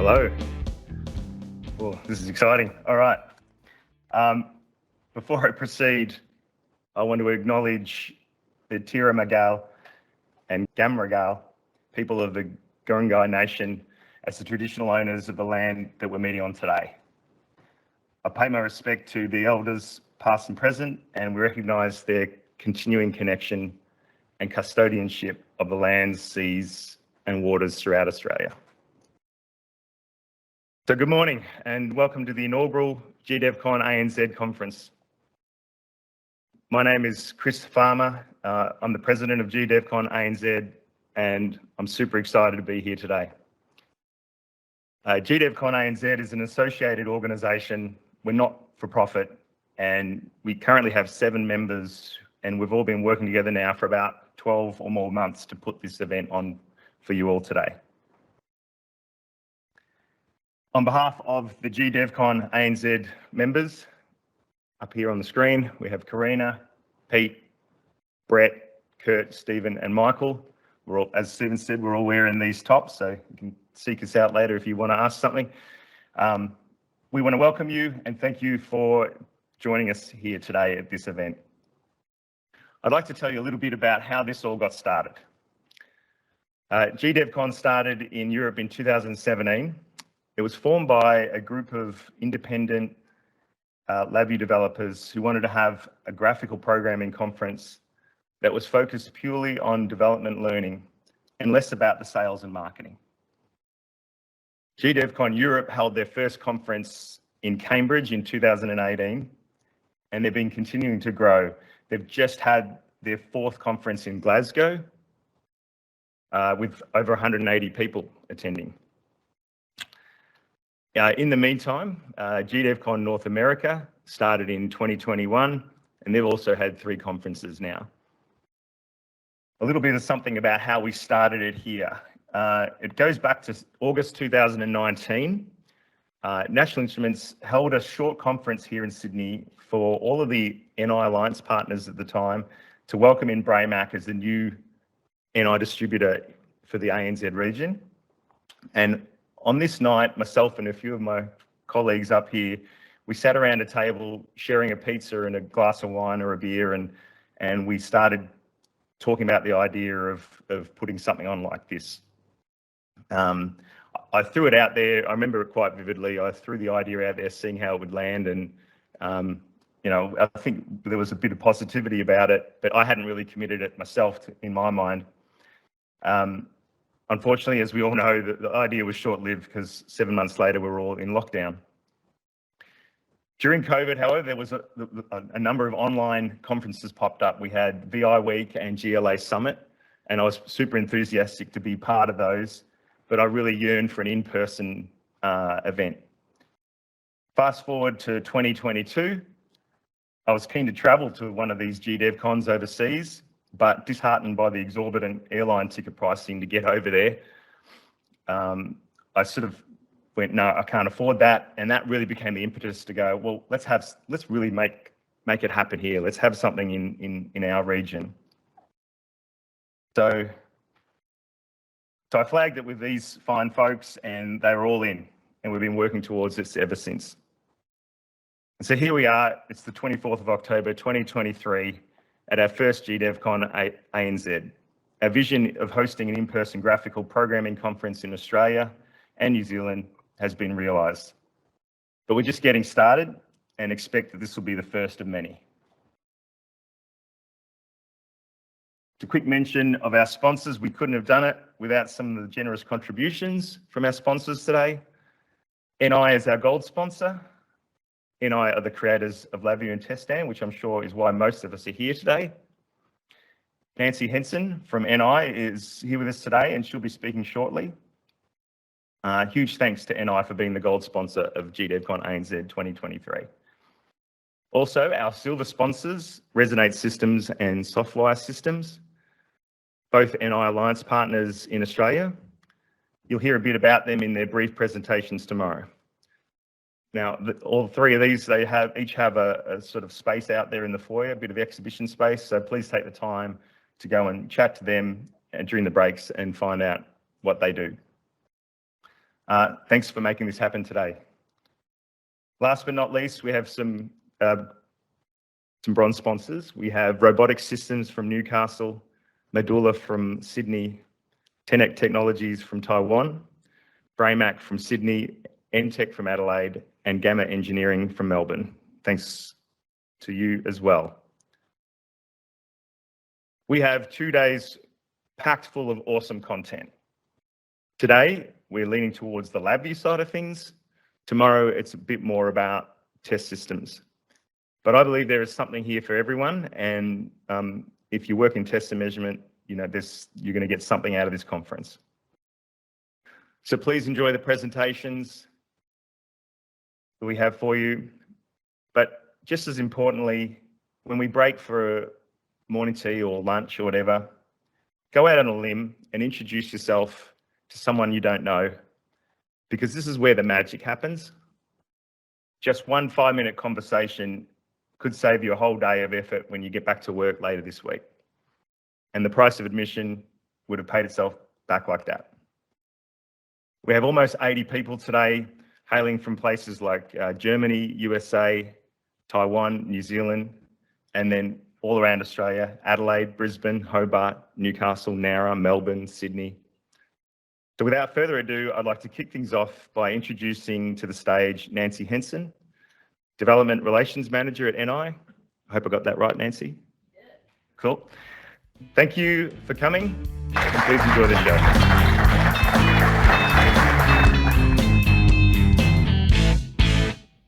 Hello. Well, this is exciting. All right. Before I proceed, I want to acknowledge the Tira Magal and Gamragal, people of the Gurungai Nation, as the traditional owners of the land that we're meeting on today. I pay my respect to the elders, past and present, and we recognise their continuing connection and custodianship of the lands, seas, and waters throughout Australia. So good morning and welcome to the inaugural GDevCon ANZ conference. My name is Chris Farmer. I'm the president of GDevCon ANZ and I'm super excited to be here today. GDevCon ANZ is an associated organisation. We're not for profit and we currently have 7 members and we've all been working together now for about 12 or more months to put this event on for you all today. On behalf of the GDevCon ANZ members, up here on the screen, we have Karina, Pete, Brett, Kurt, Stephen, and Michael. We're all, as Stephen said, we're all wearing these tops, so you can seek us out later if you want to ask something. We want to welcome you and thank you for joining us here today at this event. I'd like to tell you a little bit about how this all got started. GDevCon started in Europe in 2017. It was formed by a group of independent LabVIEW developers who wanted to have a graphical programming conference that was focused purely on development learning and less about the sales and marketing. GDevCon Europe held their first conference in Cambridge in 2018, and they've been continuing to grow. They've just had their 4th conference in Glasgow with over 180 people attending. In the meantime, GDevCon North America started in 2021, and they've also had 3 conferences now. A little bit of something about how we started it here. It goes back to August 2019. National Instruments held a short conference here in Sydney for all of the NI Alliance partners at the time to welcome in Braymac as the new NI distributor for the ANZ region. And on this night, myself and a few of my colleagues up here, we sat around a table sharing a pizza and a glass of wine or a beer, and we started talking about the idea of putting something on like this. I threw it out there. I remember it quite vividly. I threw the idea out there, seeing how it would land, and you know, I think there was a bit of positivity about it, but I hadn't really committed it myself in my mind. Unfortunately, as we all know, the idea was short-lived because 7 months later, we were all in lockdown. During COVID, however, there was a number of online conferences popped up. We had VI Week and GLA Summit, and I was super enthusiastic to be part of those, but I really yearned for an in-person event. Fast forward to 2022, I was keen to travel to one of these GDevCons overseas, but disheartened by the exorbitant airline ticket pricing to get over there. I sort of went, no, I can't afford that. And that really became the impetus to go, well, let's really make it happen here. Let's have something in our region. So I flagged it with these fine folks and they were all in, and we've been working towards this ever since. And so here we are, it's the 24th of October, 2023, at our first GDevCon ANZ. Our vision of hosting an in-person graphical programming conference in Australia and New Zealand has been realised. But we're just getting started and expect that this will be the first of many. A quick mention of our sponsors. We couldn't have done it without some of the generous contributions from our sponsors today. NI is our gold sponsor. NI are the creators of LabVIEW and Testan, which I'm sure is why most of us are here today. Nancy Henson from NI is here with us today and she'll be speaking shortly. Huge thanks to NI for being the gold sponsor of GDevCon ANZ 2023. Also, our silver sponsors, Resonate Systems and Softwire Systems, both NI Alliance partners in Australia. You'll hear a bit about them in their brief presentations tomorrow. Now, all 3 of these, they each have a sort of space out there in the foyer, a bit of exhibition space. So please take the time to go and chat to them during the breaks and find out what they do. Thanks for making this happen today. Last but not least, we have some bronze sponsors. We have Robotic Systems from Newcastle, Medulla from Sydney, Tenet Technologies from Taiwan, Braymac from Sydney, Entech from Adelaide, and Gamma Engineering from Melbourne. Thanks to you as well. We have 2 days packed full of awesome content. Today, we're leaning towards the LabVIEW side of things. Tomorrow, it's a bit more about test systems. But I believe there is something here for everyone. And if you work in test and measurement, you're going to get something out of this conference. So please enjoy the presentations that we have for you. But just as importantly, when we break for morning tea or lunch or whatever, go out on a limb and introduce yourself to someone you don't know, because this is where the magic happens. Just one 5-minute conversation could save you a whole day of effort when you get back to work later this week. And the price of admission would have paid itself back like that. We have almost 80 people today hailing from places like Germany, USA, Taiwan, New Zealand, and then all around Australia: Adelaide, Brisbane, Hobart, Newcastle, Nowra, Melbourne, Sydney. So without further ado, I'd like to kick things off by introducing to the stage Nancy Henson, Development Relations Manager at NI. I hope I got that right, Nancy. Yeah. Cool. Thank you for coming, and please enjoy the show.